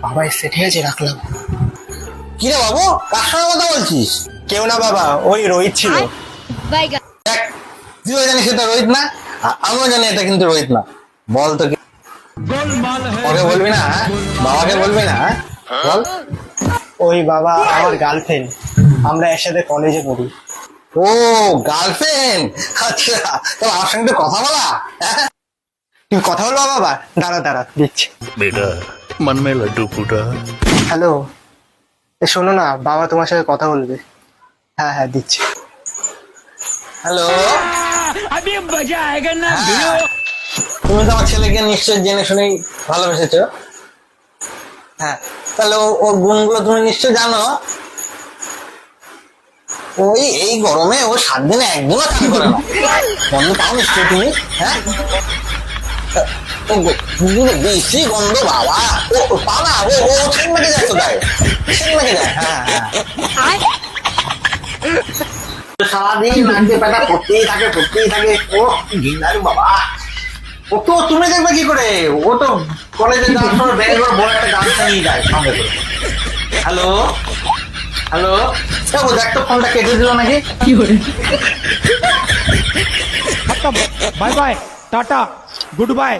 বাবা এসে ঠিক আছে, রাখলাম। কি রে বাবু, কার সঙ্গে কথা বলছিস? কেউ না বাবা, ওই রোহিত ছিল। দেখ, তুইও জানিস এটা রোহিত না, আমিও জানি এটা কিন্তু রোহিত না। বল তো কি ওকে বলবি না, বাবাকে বলবি না, বল। ওই বাবা আমার গার্লফ্রেন্ড, আমরা একসাথে কলেজে পড়ি। ও গার্লফ্রেন্ড, আচ্ছা। তো আমার সঙ্গে একটু কথা বলা, হ্যাঁ? তুমি কথা বলবা বাবা? দাঁড়া দাঁড়া, দিচ্ছি। बेटा मन में लड्डू फूटा। হ্যালো, শোনো না, বাবা তোমার সাথে কথা বলবে। হ্যাঁ হ্যাঁ, দিচ্ছি। হ্যালো, अभी मजा आएगा ना। তুমি তো আমার ছেলেকে নিশ্চয়ই জেনে শুনেই ভালোবেসেছো। হ্যাঁ, তাহলে ওর গুণগুলো তুমি নিশ্চয় জানো। ওই এই গরমে ও 7 দিনে একদিনও কাজ করে না। গন্ধ পাও নিশ্চয় তুমি, হ্যাঁ? ও বেশি গন্ধ বাবা, ও পাও না, ও ঠেক মেকে যায় তো গায়ে, ঠেক মেকে যায়। হ্যাঁ হ্যাঁ, সারাদিন লাগছে পেটা পড়তেই থাকে। ও ঘিন্নারি বাবা। ও তো তুমি দেখবে কি করে, ও তো কলেজে যাওয়ার সময় ব্যাগ করে বড় একটা গামছা নিয়ে যায় সঙ্গে করে। হ্যালো হ্যালো, ও দেখ তো ফোনটা কেটে দিল নাকি। खत्म, bye bye, tata, good bye.